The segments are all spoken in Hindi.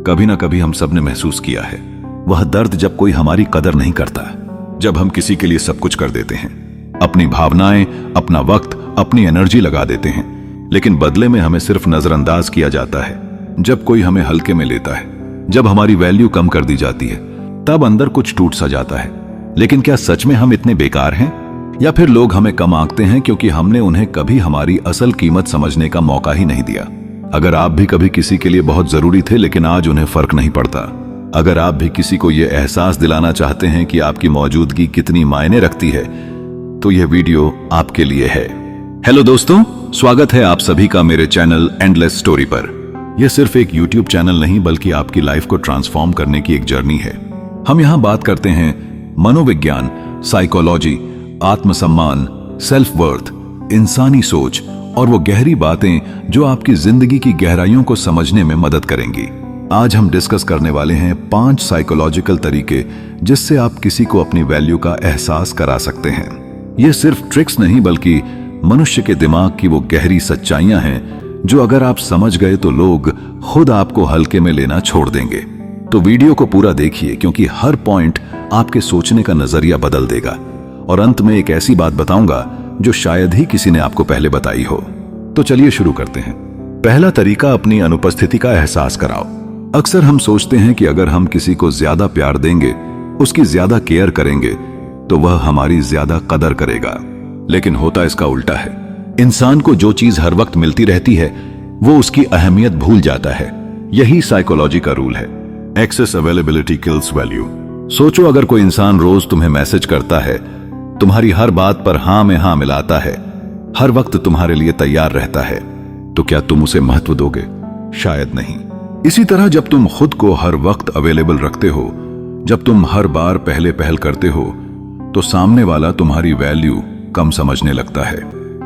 कभी ना कभी हम सब ने महसूस किया है, वह दर्द जब कोई हमारी कदर नहीं करता, जब हम किसी के लिए सब कुछ कर देते हैं, अपनी भावनाएं, अपना वक्त, अपनी एनर्जी लगा देते हैं, लेकिन बदले में हमें सिर्फ नजरअंदाज किया जाता है। जब कोई हमें हल्के में लेता है, जब हमारी वैल्यू कम कर दी जाती है, तब अंदर कुछ टूट सा जाता है। लेकिन क्या सच में हम इतने बेकार हैं, या फिर लोग हमें कम आंकते हैं क्योंकि हमने उन्हें कभी हमारी असल कीमत समझने का मौका ही नहीं दिया? अगर आप भी कभी किसी के लिए बहुत जरूरी थे लेकिन आज उन्हें फर्क नहीं पड़ता, अगर आप भी किसी को यह एहसास दिलाना चाहते हैं कि आपकी मौजूदगी कितनी मायने रखती है, तो यह वीडियो आपके लिए है। हेलो दोस्तों, स्वागत है आप सभी का मेरे चैनल एंडलेस स्टोरी पर। यह सिर्फ एक यूट्यूब चैनल नहीं बल्कि आपकी लाइफ को ट्रांसफॉर्म करने की एक जर्नी है। हम यहां बात करते हैं मनोविज्ञान, साइकोलॉजी, आत्मसम्मान, सेल्फ वर्थ, इंसानी सोच और वो गहरी बातें जो आपकी जिंदगी की गहराइयों को समझने में मदद करेंगी। आज हम डिस्कस करने वाले हैं 5 साइकोलॉजिकल तरीके जिससे आप किसी को अपनी वैल्यू का एहसास करा सकते हैं। ये सिर्फ ट्रिक्स नहीं बल्कि मनुष्य के दिमाग की वो गहरी सच्चाइयां हैं जो अगर आप समझ गए तो लोग खुद आपको हल्के में लेना छोड़ देंगे। तो वीडियो को पूरा देखिए क्योंकि हर पॉइंट आपके सोचने का नजरिया बदल देगा। और अंत में एक ऐसी बात बताऊंगा जो शायद ही किसी ने आपको पहले बताई हो। तो चलिए शुरू करते हैं। पहला तरीका, अपनी अनुपस्थिति का एहसास कराओ। अक्सर हम सोचते हैं कि अगर हम किसी को ज्यादा प्यार देंगे, उसकी ज्यादा केयर करेंगे, तो वह हमारी ज्यादा कदर करेगा। लेकिन होता इसका उल्टा है। इंसान को जो चीज हर वक्त मिलती रहती है वो उसकी अहमियत भूल जाता है। यही साइकोलॉजी का रूल है। Excess availability kills value. सोचो, अगर कोई इंसान रोज तुम्हें मैसेज करता है, तुम्हारी हर बात पर हां में हां मिलाता है, हर वक्त तुम्हारे लिए तैयार रहता है, तो क्या तुम उसे महत्व दोगे? शायद नहीं। इसी तरह जब तुम खुद को हर वक्त अवेलेबल रखते हो, जब तुम हर बार पहले पहल करते हो, तो सामने वाला तुम्हारी वैल्यू कम समझने लगता है।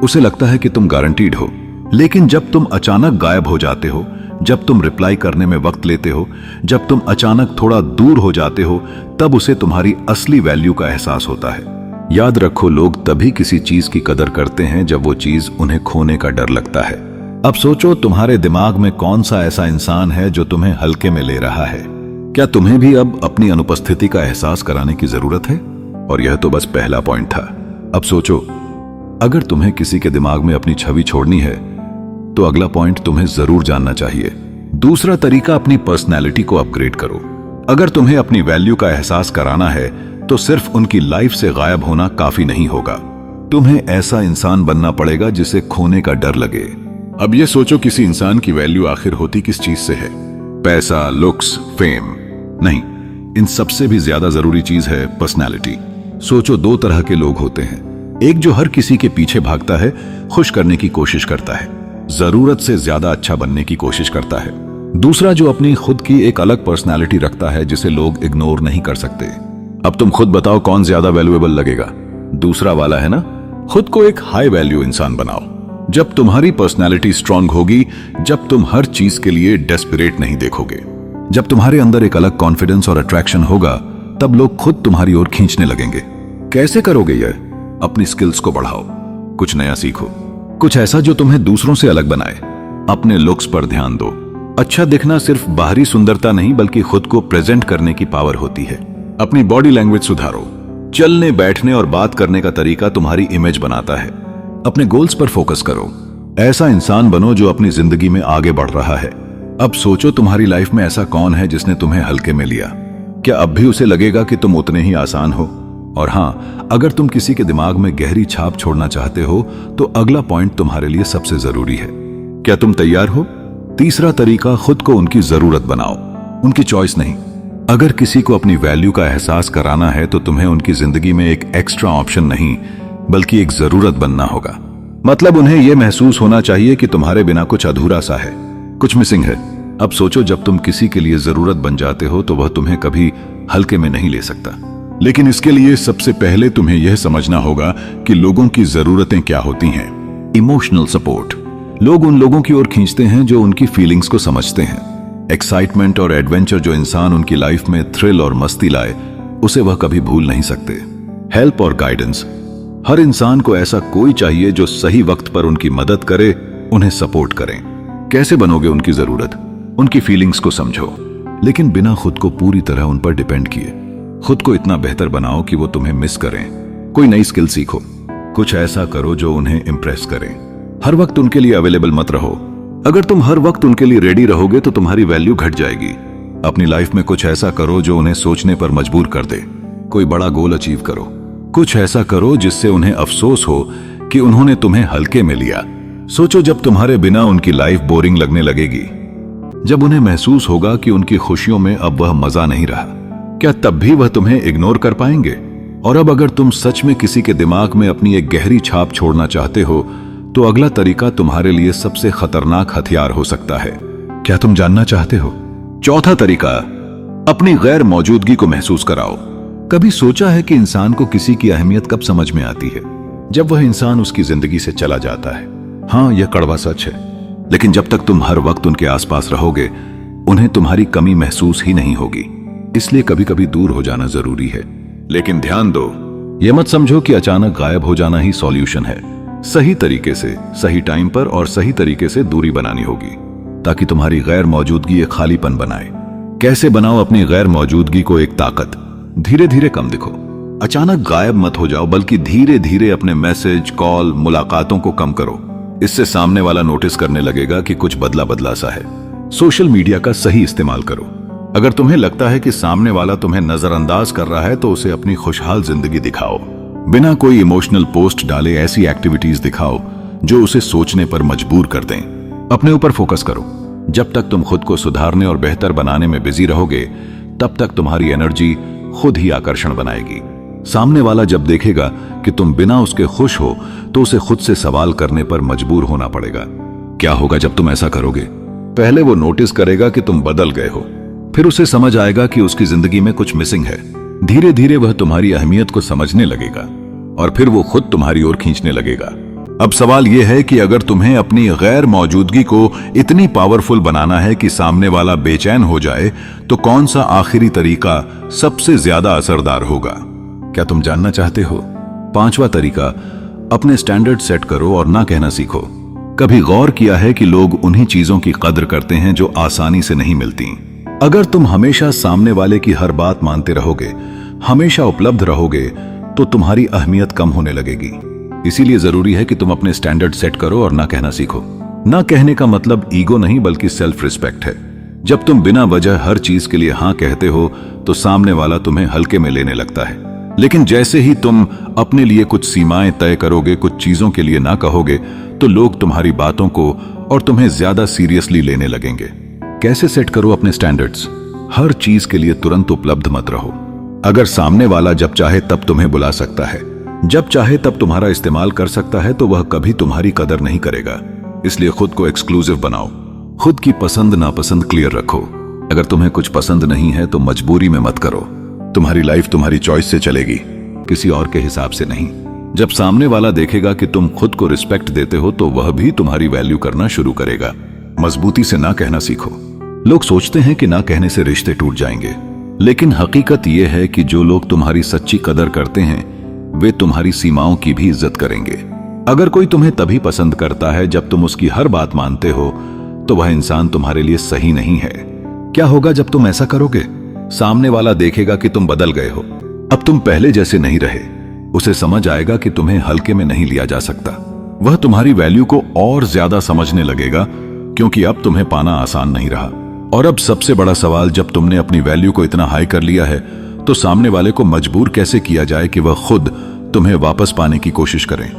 उसे लगता है कि तुम गारंटीड हो। लेकिन जब तुम अचानक गायब हो जाते हो, जब तुम रिप्लाई करने में वक्त लेते हो, जब तुम अचानक थोड़ा दूर हो जाते हो, तब उसे तुम्हारी असली वैल्यू का एहसास होता है। याद रखो, लोग तभी किसी चीज की कदर करते हैं जब वो चीज उन्हें खोने का डर लगता है। अब सोचो, तुम्हारे दिमाग में कौन सा ऐसा इंसान है जो तुम्हें हल्के में ले रहा है? क्या तुम्हें भी अब अपनी अनुपस्थिति का एहसास कराने की जरूरत है? और यह तो बस पहला पॉइंट था। अब सोचो, अगर तुम्हें किसी के दिमाग में अपनी छवि छोड़नी है तो अगला पॉइंट तुम्हें जरूर जानना चाहिए। दूसरा तरीका, अपनी पर्सनैलिटी को अपग्रेड करो। अगर तुम्हें अपनी वैल्यू का एहसास कराना है तो सिर्फ उनकी लाइफ से गायब होना काफी नहीं होगा। तुम्हें ऐसा इंसान बनना पड़ेगा जिसे खोने का डर लगे। अब ये सोचो, किसी इंसान की वैल्यू आखिर होती किस चीज से है? पैसा, लुक्स, फेम? नहीं, इन सबसे भी ज्यादा जरूरी चीज है पर्सनैलिटी। सोचो, 2 तरह के लोग होते हैं। एक जो हर किसी के पीछे भागता है, खुश करने की कोशिश करता है, जरूरत से ज्यादा अच्छा बनने की कोशिश करता है। दूसरा जो अपनी खुद की एक अलग पर्सनैलिटी रखता है जिसे लोग इग्नोर नहीं कर सकते। अब तुम खुद बताओ, कौन ज्यादा वैल्यूएबल लगेगा? दूसरा वाला, है ना? खुद को एक हाई वैल्यू इंसान बनाओ। जब तुम्हारी पर्सनैलिटी स्ट्रांग होगी, जब तुम हर चीज के लिए डेस्परेट नहीं देखोगे, जब तुम्हारे अंदर एक अलग कॉन्फिडेंस और अट्रैक्शन होगा, तब लोग खुद तुम्हारी ओर खींचने लगेंगे। कैसे करोगे यह? अपनी स्किल्स को बढ़ाओ, कुछ नया सीखो, कुछ ऐसा जो तुम्हें दूसरों से अलग बनाए। अपने लुक्स पर ध्यान दो। अच्छा दिखना सिर्फ बाहरी सुंदरता नहीं बल्कि खुद को प्रेजेंट करने की पावर होती है। अपनी बॉडी लैंग्वेज सुधारो। चलने, बैठने और बात करने का तरीका तुम्हारी इमेज बनाता है। अपने गोल्स पर फोकस करो। ऐसा इंसान बनो जो अपनी जिंदगी में आगे बढ़ रहा है। अब सोचो, तुम्हारी लाइफ में ऐसा कौन है जिसने तुम्हें हल्के में लिया? क्या अब भी उसे लगेगा कि तुम उतने ही आसान हो? और हाँ, अगर तुम किसी के दिमाग में गहरी छाप छोड़ना चाहते हो तो अगला पॉइंट तुम्हारे लिए सबसे जरूरी है। क्या तुम तैयार हो? तीसरा तरीका, खुद को उनकी जरूरत बनाओ, उनकी चॉइस नहीं। अगर किसी को अपनी वैल्यू का एहसास कराना है तो तुम्हें उनकी जिंदगी में एक एक्स्ट्रा ऑप्शन नहीं बल्कि एक जरूरत बनना होगा। मतलब उन्हें यह महसूस होना चाहिए कि तुम्हारे बिना कुछ अधूरा सा है, कुछ मिसिंग है। अब सोचो, जब तुम किसी के लिए जरूरत बन जाते हो तो वह तुम्हें कभी हल्के में नहीं ले सकता। लेकिन इसके लिए सबसे पहले तुम्हें यह समझना होगा कि लोगों की जरूरतें क्या होती हैं। Emotional support. लोग उन लोगों की ओर खींचते हैं जो उनकी फीलिंग्स को समझते हैं। एक्साइटमेंट और एडवेंचर जो इंसान उनकी लाइफ में थ्रिल और मस्ती लाए, उसे वह कभी भूल नहीं सकते। हेल्प और गाइडेंस। हर इंसान को ऐसा कोई चाहिए जो सही वक्त पर उनकी मदद करे, उन्हें सपोर्ट करें। कैसे बनोगे उनकी जरूरत? उनकी फीलिंग्स को समझो, लेकिन बिना खुद को पूरी तरह उन पर डिपेंड किए। खुद को इतना बेहतर बनाओ कि वो तुम्हें मिस करें। कोई नई स्किल सीखो, कुछ ऐसा करो जो उन्हें इंप्रेस करे। हर वक्त उनके लिए अवेलेबल मत रहो। अगर तुम हर वक्त उनके लिए रेडी रहोगे तो तुम्हारी वैल्यू घट जाएगी। अपनी लाइफ में कुछ ऐसा करो जो उन्हें सोचने पर मजबूर कर दे। कोई बड़ा गोल अचीव करो, कुछ ऐसा करो जिससे उन्हें अफसोस हो कि उन्होंने तुम्हें हल्के में लिया। सोचो, जब तुम्हारे बिना उनकी लाइफ बोरिंग लगने लगेगी, जब उन्हें महसूस होगा कि उनकी खुशियों में अब वह मजा नहीं रहा, क्या तब भी वह तुम्हें इग्नोर कर पाएंगे? और अब अगर तुम सच में किसी के दिमाग में अपनी एक गहरी छाप छोड़ना चाहते हो तो अगला तरीका तुम्हारे लिए सबसे खतरनाक हथियार हो सकता है। क्या तुम जानना चाहते हो? चौथा तरीका, अपनी गैर मौजूदगी को महसूस कराओ। कभी सोचा है कि इंसान को किसी की अहमियत कब समझ में आती है? जब वह इंसान उसकी जिंदगी से चला जाता है। हाँ, यह कड़वा सच है, लेकिन जब तक तुम हर वक्त उनके आसपास रहोगे उन्हें तुम्हारी कमी महसूस ही नहीं होगी। इसलिए कभी कभी दूर हो जाना जरूरी है। लेकिन ध्यान दो, यह मत समझो कि अचानक गायब हो जाना ही सॉल्यूशन है। सही तरीके से, सही टाइम पर और सही तरीके से दूरी बनानी होगी ताकि तुम्हारी गैर मौजूदगी एक खालीपन बनाए। कैसे बनाओ अपनी गैर मौजूदगी को एक ताकत? धीरे धीरे कम दिखो। अचानक गायब मत हो जाओ, बल्कि धीरे धीरे अपने मैसेज, कॉल, मुलाकातों को कम करो। इससे सामने वाला नोटिस करने लगेगा कि कुछ बदला बदला सा है। सोशल मीडिया का सही इस्तेमाल करो। अगर तुम्हें लगता है कि सामने वाला तुम्हें नजरअंदाज कर रहा है तो उसे अपनी खुशहाल जिंदगी दिखाओ। बिना कोई इमोशनल पोस्ट डाले ऐसी एक्टिविटीज दिखाओ जो उसे सोचने पर मजबूर कर दें। अपने ऊपर फोकस करो। जब तक तुम खुद को सुधारने और बेहतर बनाने में बिजी रहोगे तब तक तुम्हारी एनर्जी खुद ही आकर्षण बनाएगी। सामने वाला जब देखेगा कि तुम बिना उसके खुश हो तो उसे खुद से सवाल करने पर मजबूर होना पड़ेगा। क्या होगा जब तुम ऐसा करोगे? पहले वो नोटिस करेगा कि तुम बदल गए हो, फिर उसे समझ आएगा कि उसकी जिंदगी में कुछ मिसिंग है। धीरे धीरे वह तुम्हारी अहमियत को समझने लगेगा और फिर वो खुद तुम्हारी ओर खींचने लगेगा। अब सवाल यह है कि अगर तुम्हें अपनी गैर मौजूदगी को इतनी पावरफुल बनाना है कि सामने वाला बेचैन हो जाए तो कौन सा आखिरी तरीका सबसे ज्यादा असरदार होगा? क्या तुम जानना चाहते हो? पांचवा तरीका, अपने स्टैंडर्ड सेट करो और ना कहना सीखो। कभी गौर किया है कि लोग उन्हीं चीजों की कदर करते हैं जो आसानी से नहीं मिलती। अगर तुम हमेशा सामने वाले की हर बात मानते रहोगे, हमेशा उपलब्ध रहोगे, तो तुम्हारी अहमियत कम होने लगेगी। इसीलिए जरूरी है कि तुम अपने स्टैंडर्ड सेट करो और ना कहना सीखो। ना कहने का मतलब ईगो नहीं बल्कि सेल्फ रिस्पेक्ट है। जब तुम बिना वजह हर चीज के लिए हाँ कहते हो तो सामने वाला तुम्हें हल्के में लेने लगता है। लेकिन जैसे ही तुम अपने लिए कुछ सीमाएं तय करोगे, कुछ चीजों के लिए ना कहोगे, तो लोग तुम्हारी बातों को और तुम्हें ज्यादा सीरियसली लेने लगेंगे। कैसे सेट करो अपने स्टैंडर्ड्स? हर चीज के लिए तुरंत उपलब्ध मत रहो। अगर सामने वाला जब चाहे तब तुम्हें बुला सकता है, जब चाहे तब तुम्हारा इस्तेमाल कर सकता है, तो वह कभी तुम्हारी कदर नहीं करेगा। इसलिए खुद को एक्सक्लूसिव बनाओ। खुद की पसंद नापसंद क्लियर रखो। अगर तुम्हें कुछ पसंद नहीं है तो मजबूरी में मत करो। तुम्हारी लाइफ तुम्हारी चॉइस से चलेगी, किसी और के हिसाब से नहीं। जब सामने वाला देखेगा कि तुम खुद को रिस्पेक्ट देते हो तो वह भी तुम्हारी वैल्यू करना शुरू करेगा। मजबूती से ना कहना सीखो। लोग सोचते हैं कि ना कहने से रिश्ते टूट जाएंगे, लेकिन हकीकत यह है कि जो लोग तुम्हारी सच्ची कदर करते हैं वे तुम्हारी सीमाओं की भी इज्जत करेंगे। अगर कोई तुम्हें तभी पसंद करता है जब तुम उसकी हर बात मानते हो तो वह इंसान तुम्हारे लिए सही नहीं है। क्या होगा जब तुम ऐसा करोगे? सामने वाला देखेगा कि तुम बदल गए हो, अब तुम पहले जैसे नहीं रहे। उसे समझ आएगा कि तुम्हें हल्के में नहीं लिया जा सकता। वह तुम्हारी वैल्यू को और ज्यादा समझने लगेगा क्योंकि अब तुम्हें पाना आसान नहीं रहा। और अब सबसे बड़ा सवाल, जब तुमने अपनी वैल्यू को इतना हाई कर लिया है तो सामने वाले को मजबूर कैसे किया जाए कि वह खुद तुम्हें वापस पाने की कोशिश करें?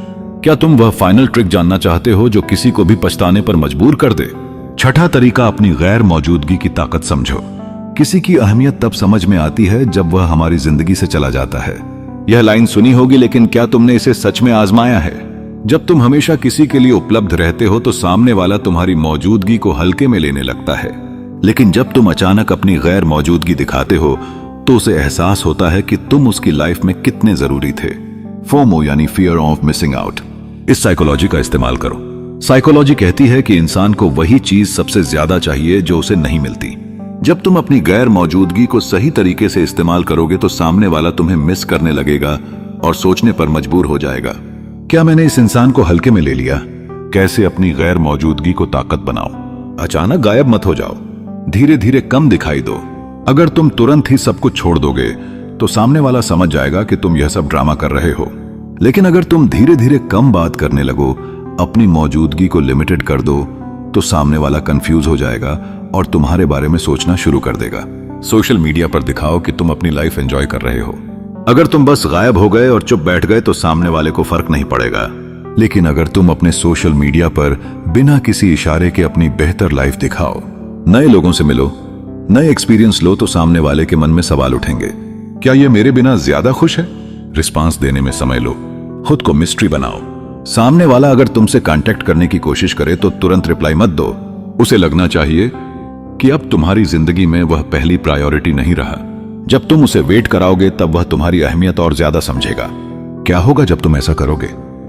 क्या तुम वह फाइनल ट्रिक जानना चाहते हो जो किसी को भी पछताने पर मजबूर कर दे? छठा तरीका, अपनी गैर मौजूदगी की ताकत समझो। किसी की अहमियत तब समझ में आती है जब वह हमारी जिंदगी से चला जाता है। यह लाइन सुनी होगी, लेकिन क्या तुमने इसे सच में आजमाया है? जब तुम हमेशा किसी के लिए उपलब्ध रहते हो तो सामने वाला तुम्हारी मौजूदगी को हल्के में लेने लगता है। लेकिन जब तुम अचानक अपनी गैर मौजूदगी दिखाते हो तो उसे एहसास होता है कि तुम उसकी लाइफ में कितने जरूरी थे। फोमो यानी फियर ऑफ मिसिंग आउट। इस साइकोलॉजी का इस्तेमाल करो। साइकोलॉजी कहती है कि इंसान को वही चीज सबसे ज्यादा चाहिए जो उसे नहीं मिलती। जब तुम अपनी गैर मौजूदगी को सही तरीके से इस्तेमाल करोगे तो सामने वाला तुम्हें मिस करने लगेगा और सोचने पर मजबूर हो जाएगा, क्या मैंने इस इंसान को हल्के में ले लिया? कैसे अपनी गैर मौजूदगी को ताकत बनाओ? अचानक गायब मत हो जाओ। धीरे धीरे कम दिखाई दो। अगर तुम तुरंत ही सब कुछ छोड़ दोगे तो सामने वाला समझ जाएगा कि तुम यह सब ड्रामा कर रहे हो। लेकिन अगर तुम धीरे धीरे कम बात करने लगो, अपनी मौजूदगी को लिमिटेड कर दो, तो सामने वाला कंफ्यूज हो जाएगा और तुम्हारे बारे में सोचना शुरू कर देगा। सोशल मीडिया पर दिखाओ कि तुम अपनी लाइफ एंजॉय कर रहे हो। अगर तुम बस गायब हो गए और चुप बैठ गए तो सामने वाले को फर्क नहीं पड़ेगा। लेकिन अगर तुम अपने सोशल मीडिया पर बिना किसी इशारे के अपनी बेहतर लाइफ दिखाओ, नए लोगों से मिलो, नए एक्सपीरियंस लो, तो सामने वाले के मन में सवाल उठेंगे, क्या ये मेरे बिना ज्यादा खुश है? रिस्पांस देने में समय लो, खुद को मिस्ट्री बनाओ। सामने वाला अगर तुमसे कांटेक्ट करने की कोशिश करे तो तुरंत रिप्लाई मत दो। उसे लगना चाहिए कि अब तुम्हारी जिंदगी में वह पहली प्रायोरिटी नहीं रहा। जब तुम उसे वेट कराओगे तब वह तुम्हारी अहमियत और ज्यादा समझेगा। क्या होगा जब तुम ऐसा करोगे?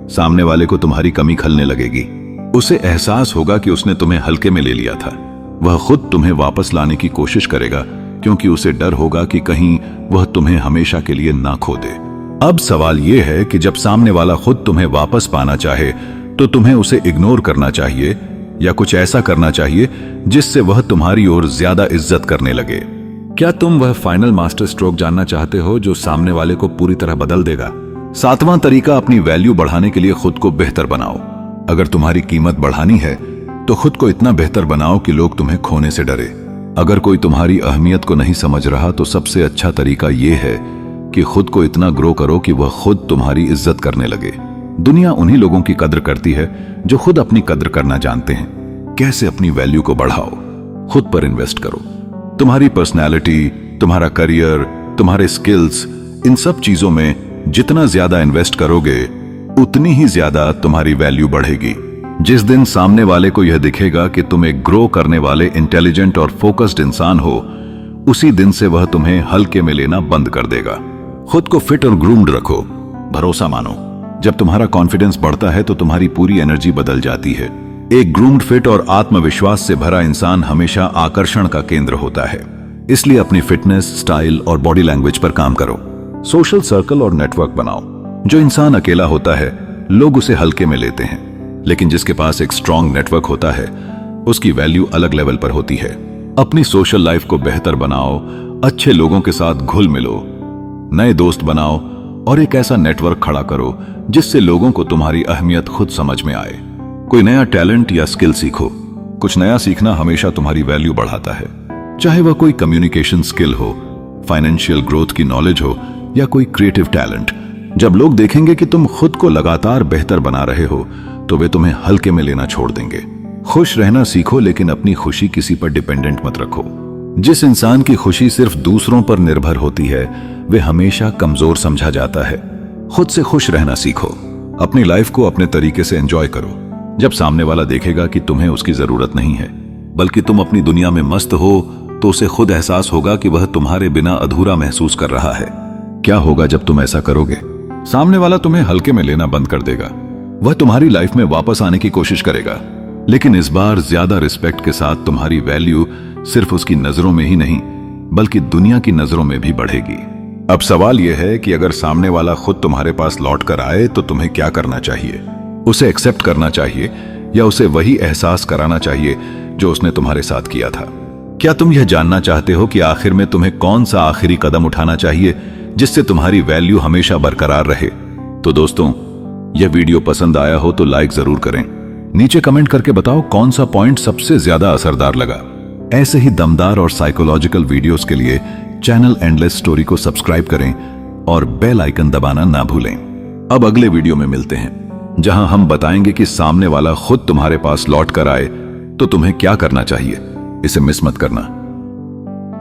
सामने वाले को तुम्हारी कमी खलने लगेगी। उसे एहसास होगा कि उसने तुम्हें हल्के में ले लिया था। वह खुद तुम्हें वापस लाने की कोशिश करेगा, क्योंकि उसे डर होगा कि कहीं वह तुम्हें हमेशा के लिए ना खो दे। अब सवाल यह है कि जब सामने वाला खुद तुम्हें वापस पाना चाहे तो तुम्हें उसे इग्नोर करना चाहिए या कुछ ऐसा करना चाहिए जिससे वह तुम्हारी ओर ज्यादा इज्जत करने लगे। क्या तुम वह फाइनल मास्टर स्ट्रोक जानना चाहते हो जो सामने वाले को पूरी तरह बदल देगा? 7वां तरीका, अपनी वैल्यू बढ़ाने के लिए खुद को बेहतर बनाओ। अगर तुम्हारी कीमत बढ़ानी है तो खुद को इतना बेहतर बनाओ कि लोग तुम्हें खोने से डरे। अगर कोई तुम्हारी अहमियत को नहीं समझ रहा तो सबसे अच्छा तरीका यह है कि खुद को इतना ग्रो करो कि वह खुद तुम्हारी इज्जत करने लगे। दुनिया उन्हीं लोगों की कद्र करती है जो खुद अपनी कद्र करना जानते हैं। कैसे अपनी वैल्यू को बढ़ाओ? खुद पर इन्वेस्ट करो। तुम्हारी पर्सनैलिटी, तुम्हारा करियर, तुम्हारे स्किल्स, इन सब चीजों में जितना ज्यादा इन्वेस्ट करोगे उतनी ही ज्यादा तुम्हारी वैल्यू बढ़ेगी। जिस दिन सामने वाले को यह दिखेगा कि तुम एक ग्रो करने वाले, इंटेलिजेंट और फोकस्ड इंसान हो, उसी दिन से वह तुम्हें हल्के में लेना बंद कर देगा। खुद को फिट और ग्रूम्ड रखो। भरोसा मानो। जब तुम्हारा कॉन्फिडेंस बढ़ता है तो तुम्हारी पूरी एनर्जी बदल जाती है। एक ग्रूम्ड, फिट और आत्मविश्वास से भरा इंसान हमेशा आकर्षण का केंद्र होता है। इसलिए अपनी फिटनेस, स्टाइल और बॉडी लैंग्वेज पर काम करो। सोशल सर्कल और नेटवर्क बनाओ। जो इंसान अकेला होता है लोग उसे हल्के में लेते हैं, लेकिन जिसके पास एक स्ट्रॉन्ग नेटवर्क होता है उसकी वैल्यू अलग लेवल पर होती है। अपनी सोशल लाइफ को बेहतर बनाओ, अच्छे लोगों के साथ घुल मिलो, नए दोस्त बनाओ और एक ऐसा नेटवर्क खड़ा करो जिससे लोगों को तुम्हारी अहमियत खुद समझ में आए। कोई नया टैलेंट या स्किल सीखो। कुछ नया सीखना हमेशा तुम्हारी वैल्यू बढ़ाता है, चाहे वह कोई कम्युनिकेशन स्किल हो, फाइनेंशियल ग्रोथ की नॉलेज हो या कोई क्रिएटिव टैलेंट। जब लोग देखेंगे कि तुम खुद को लगातार बेहतर बना रहे हो तो वे तुम्हें हल्के में लेना छोड़ देंगे। खुश रहना सीखो, लेकिन अपनी खुशी किसी पर डिपेंडेंट मत रखो। जिस इंसान की खुशी सिर्फ दूसरों पर निर्भर होती है वे हमेशा कमजोर समझा जाता है। खुद से खुश रहना सीखो। अपनी लाइफ को अपने तरीके से एंजॉय करो। जब सामने वाला देखेगा कि तुम्हें उसकी जरूरत नहीं है बल्कि तुम अपनी दुनिया में मस्त हो, तो उसे खुद एहसास होगा कि वह तुम्हारे बिना अधूरा महसूस कर रहा है। क्या होगा जब तुम ऐसा करोगे? सामने वाला तुम्हें हल्के में लेना बंद कर देगा। वह तुम्हारी लाइफ में वापस आने की कोशिश करेगा, लेकिन इस बार ज्यादा रिस्पेक्ट के साथ। तुम्हारी वैल्यू सिर्फ उसकी नजरों में ही नहीं बल्कि दुनिया की नजरों में भी बढ़ेगी। अब सवाल यह है कि अगर सामने वाला खुद तुम्हारे पास लौट कर आए तो तुम्हें क्या करना चाहिए? उसे एक्सेप्ट करना चाहिए या उसे वही एहसास कराना चाहिए जो उसने तुम्हारे साथ किया था? क्या तुम यह जानना चाहते हो कि आखिर में तुम्हें कौन सा आखिरी कदम उठाना चाहिए जिससे तुम्हारी वैल्यू हमेशा बरकरार रहे? तो दोस्तों, यह वीडियो पसंद आया हो तो लाइक जरूर करें। नीचे कमेंट करके बताओ कौन सा पॉइंट सबसे ज्यादा असरदार लगा। ऐसे ही दमदार और साइकोलॉजिकल वीडियोस के लिए चैनल एंडलेस स्टोरी को सब्सक्राइब करें और बेल आइकन दबाना ना भूलें। अब अगले वीडियो में मिलते हैं जहां हम बताएंगे कि सामने वाला खुद तुम्हारे पास लौट कर आए तो तुम्हें क्या करना चाहिए। इसे मिस मत करना।